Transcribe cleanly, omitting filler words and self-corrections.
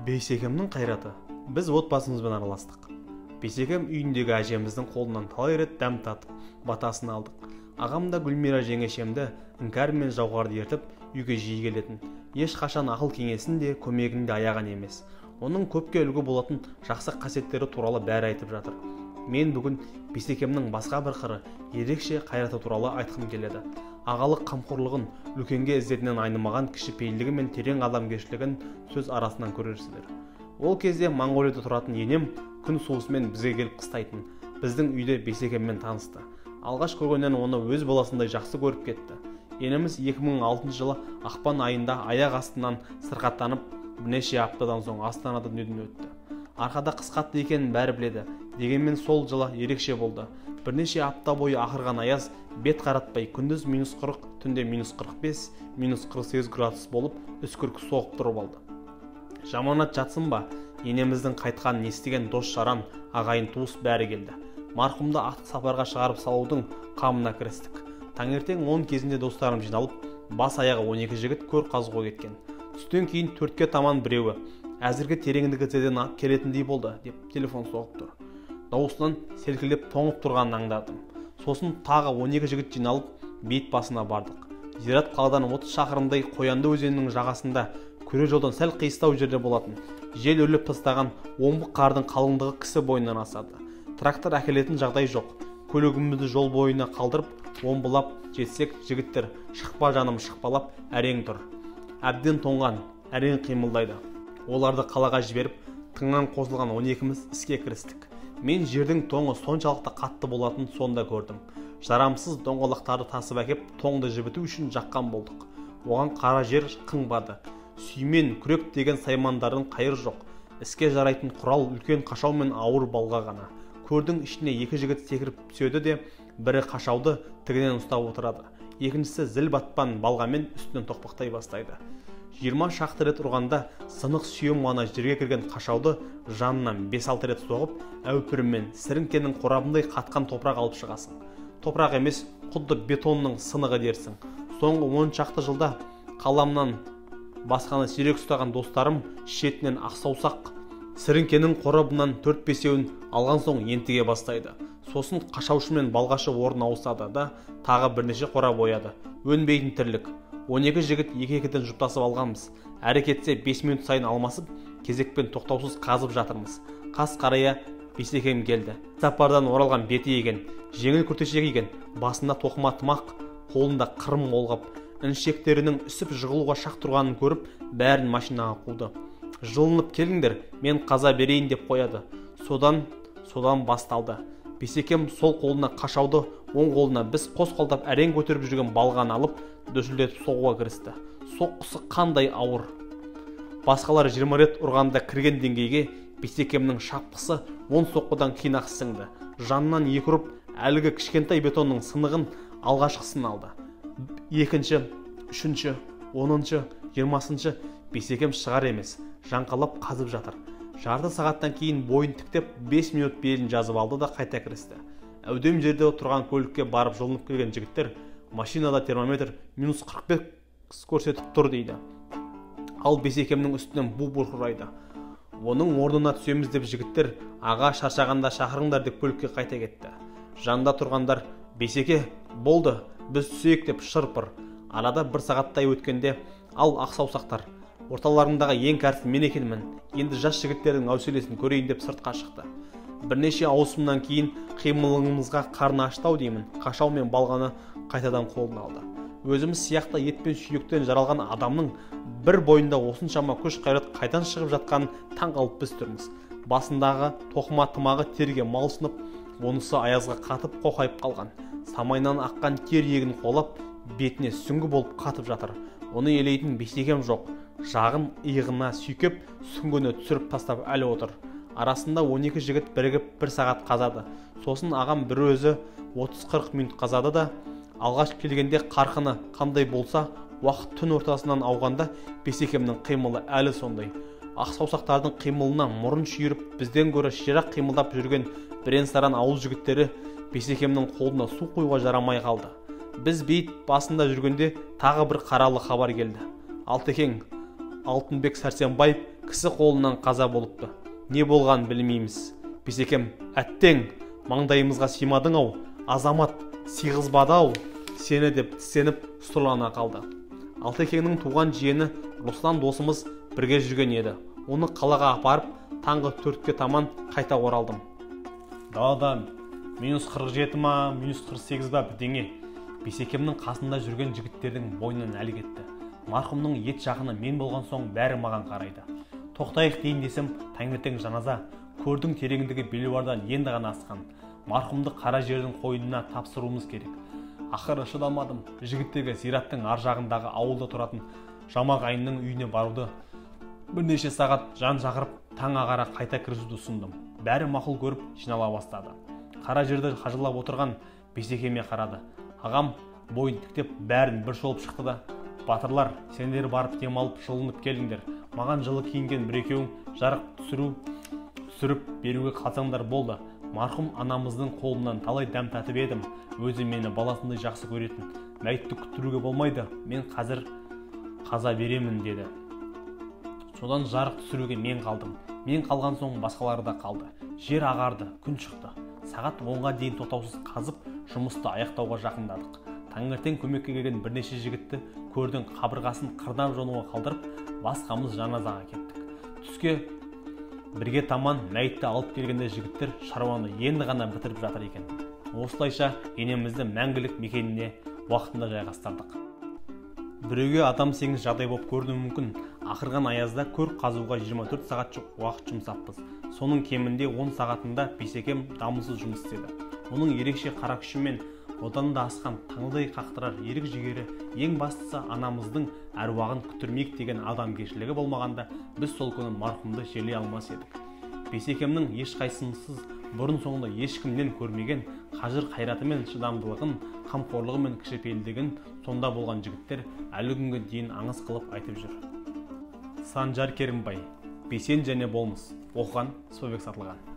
Бейсекемнің қайраты. Біз отбасымызбен араластық. Бейсекем үйіндегі әжеміздің қолынан талай рет дәм татып, батасын алдық. Ағам да Гүлмира жеңешемді іңкәр мен жауғарды ертіп, үйге жиі келетін. Ешқашан ақыл кеңесін де, көмегін де аяған емес. Оның көпке үлгі болатын жақсы қасиеттері туралы бәрі айтып жатыр. Мен бүгін Бейсекемнің басқа бір қыры, ерекше қайраты туралы айтқым келеді. Ағалық қамқорлығын, үлкенге ізетінен айнымаған кішіпейілдігі мен терең адамгершілігін сөз арасынан көрерсіздер. Ол кезде Моңғолияда тұратын енем күн суысымен бізге келіп қыстайтын. Біздің үйде Бейсекеммен танысты. Алғаш көргеннен оны өз баласындай жақсы көріп кетті. Енеміз 2006 жылы ақпан айында аяқ астынан сырқаттанып, бірнеше аптадан соң Астанада дүниеден өтті. Арқада қыс қатты екенін бәрі біледі. Дегенмен сол жылы ерекше болды. Бірнеше апта бойы ақырған аяз бет қаратпай, күндіз -40, түнде -45, -48 градус болып, үскірік соғып тұрып алды. Жаманат жатсын ба, енеміздің қайтқанын естіген дос-жаран, ағайын туыс бәрі келді. Марқұмды ақтық сапарға шығарып салудың қамына кірістік. Таңертең 10 кезінде достарым жиналып, бас аяғы 12 жігіт көр қазуға кеткен. Түстен кейін 4-ке таман біреуі, әзірге тереңдігі зеден келетіндей болды, деп телефон соғып тұр. Дауысынан селкілдеп тоңып тұрғанын аңдадым. Сосын тағы 12 жігіт жиналып, бейіт басына бардық. Зират қаладан 30 шақырымдай Қоянды өзенінің жағасында, күре жолдан сәл қиыстау жерде болатын. Жел үрлеп тастаған омбы қардың қалыңдығы кісі бойынан асады. Трактор әкелетін жағдай жоқ. Көлігімізді жол бойына қалдырып, омбылап жетсек, жігіттер шықпа жаным шықпалап әрең тұр. Әбден тоңған, әрең қимылдайды. Оларды қалаға жіберіп, тыңнан қосылған 12-міз іске кірістік. Мен жердің тоңы соншалықты қатты болатын сонда көрдім. Жарамсыз доңғалақтарды тасып әкеп, тоңды жібіту үшін жаққан болдық. Оған қара жер қыңбады. Сүймен, күрек деген саймандардың қайыр жоқ. Іске жарайтын құрал үлкен қашау мен ауыр балға ғана. Көрдің ішіне 2 жігіт секіріп түседі де, бірі қашауды тігінен ұстап отырады. Екіншісі зіл батпан балғамен үстінен тоқпақтай бастайды. 20 шақты рет ұрғанда сынық сүйем ғана жерге кірген қашауды жанынан 5-6 рет соғып, әупіріммен сіріңкенің қорабындай қатқан топырақ алып шығасың. Топырақ емес, құдды бетонның сынығы дерсің. Соңғы 10 шақты жылда қаламнан басқаны сирек ұстаған достарым шетінен ақсаусақ сіріңкенің қорабынан 4-5-еуін алған соң ентіге бастайды. Сосын қашаушы мен балғашы орын ауысады да тағы бірнеше қорап ояды. Өнбейтін тірлік. 12 жігіт 2-2-ден жұптасып алғанбыз. Әрекетсе 5 минут сайын алмасып, кезекпен тоқтаусыз қазып жатырмыз. Қас қарая Бейсекем келді. Сапардан оралған беті еген, жеңіл күртешек киген, басында тоқыма тымақ, қолында қырым қолғап, інішектерінің үсіп жығылуға шақ тұрғанын көріп, бәрін машинаға қуды. Жылынып келіңдер, мен қаза берейін деп қояды. Содан басталды. Бейсекем сол қолына қашауды, оң қолына біз қос қолдап әрең көтеріп жүрген балғаны алып, дөшілдетіп соғуға кірісті. Соққысы қандай ауыр. Басқалар 20 рет ұрғанда кірген деңгейге Бейсекемнің шапқысы 10 соққыдан кейін-ақ сіңді. Жанынан 2 ұрып, әлгі кішкентай бетонның сынығын алғашқысын алды. 2-ші, 3-ші, 10-ші, 20-ші Бейсекем шығар емес, жаңқалап қазып жатыр. Жарты сағаттан кейін бойын тіктеп 5 минут белін жазып алды да қайта кірісті. Әудем жерде тұрған көлікке барып жылынып келген жігіттер, машинада термометр -45 көрсетіп тұр дейді. Ал Бейсекемнің үстінен бу бұрқырайды. Оның орнына түсеміз деп жігіттер, аға шаршағанда шақырыңдар деп көлікке қайта кетті. Жанда тұрғандар, Бейсеке, болды, біз түсейік деп шырпыр. Арада 1 сағаттай өткенде, ал ақсаусақтар, орталарындағы ең кәрісі мен екенмін, енді жас жігіттердің әуселесін көрейін деп сыртқа шықты. Бірнеше ауысымнан кейін қимылыңымызға қарны аштау деймін, қашау мен балғаны қайтадан қолына алды. Өзіміз сияқты ет пен сүйектен жаралған адамның бір бойында осыншама күш қайрат қайдан шығып жатқанын таң қалып біз тұрмыз. Басындағы тоқыма тымағы терге малшынып, онысы аязға қатып қоқайып қалған. Самайынан аққан тер егін қолап, бетіне сүңгі болып қатып жатыр. Оны елейтін Бейсекем жоқ. Жағын иығына сүйкеп, сүңгіні түсіріп тастап әлі отыр. Арасында 12 жігіт бірігіп 1 сағат қазады. Сосын ағам бір өзі 30-40 минут қазады да, алғаш келгенде қарқыны қандай болса, уақыт түн ортасынан ауғанда Бейсекемнің қимылы әлі сондай. Ақсаусақтардың қимылына мұрын шүйіріп, бізден гөрі ширақ қимылдап жүрген бірен-саран ауыл жігіттері Бейсекемнің қолына су құюға жарамай қалды. Біз бейіт басында жүргенде тағы бір қаралы хабар келді. Алтекең, Алтынбек Сәрсенбаев кісі қолынан қаза болыпты. Не болған білмейміз. Бейсекем, әттең, маңдайымызға симадың-ау, азамат, сыйғызбады-ау, сені деп тістеніп сұрлана қалды. Алтекеңнің туған жиені Руслан досымыз бірге жүрген еді. Оны қалаға апарып, таңғы 4-ке таман қайта оралдым. Далада -47 ма, -48 ба бірдеңе. Бейсекемнің қасында жүрген жігіттердің бойынан әлі кетті. Марқұмның ет жақыны мен болған соң бәрі маған қарайды. Тоқтайық дейін десем, таңертең жаназа, көрдің тереңдігі белуардан енді ғана асқан. Марқұмды қара жердің қойнына тапсыруымыз керек. Ақыры шыдамадым. Жігіттерге зираттың ар жағындағы ауылда тұратын Жамағайынның үйіне баруды, бірнеше сағат жан шақырып, таң ағара қайта кіргізуді ұсындым. Бәрі мақұл көріп жинала бастады. Қара жерді қажылап отырған Бейсекеме қарады. Ағам бойын тіктеп бәрін бір шолып шықты да: батырлар, сендер барып демалып жылынып келіңдер. Маған жылы киінген бір-екеуің жарық түсіріп беруге қалсаңдар болды. Марқұм анамыздың қолынан талай дәм татып едім. Өзі мені баласындай жақсы көретін. Мәйітті күттіруге болмайды. Мен қазір қаза беремін деді. Содан жарық түсіруге мен қалдым. Мен қалған соң басқалары да қалды. Жер ағарды, күн шықты. Сағат 10-ға дейін тоқтаусыз қазып, жұмысты аяқтауға жақындадық. Таңертең көмекке келген бірнеше жігітті көрдің қабырғасын қырдан жонуға қалдырып, басқамыз жаназаға кеттік. Түске 1-ге таман мәйітті алып келгенде жігіттер шаруаны енді ғана бітіріп жатыр екен. Осылайша енемізді мәңгілік мекеніне уақытында жайғастырдық. Біреуге адам сеңіз жағдай болып көрінуі мүмкін. Ақырған аязда көр қазуға 24 сағат уақыт жұмсаппыз. Соның кемінде 10 сағатында Бейсекем дамылсыз жұмыс істеді. Оның ерекше қара күші мен одан да асқан таңдай қақтырар ерік жігері, ең бастысы анамыздың әруағын күттірмейік деген адамгершілігі болмағанда, біз сол күні марқұмды жерлей алмас едік. Бейсекемнің ешқайсымсыз бұрын соңында ешкімнен көрмеген қажыр қайраты мен шыдамдылығын, қамқорлығы мен кішіпейілдігін сонда болған жігіттер әлі күнге дейін аңыз қылып айтып жүр. Санжар Керімбай, Бейсен және болмыс. Оқыған Собек Сатылған.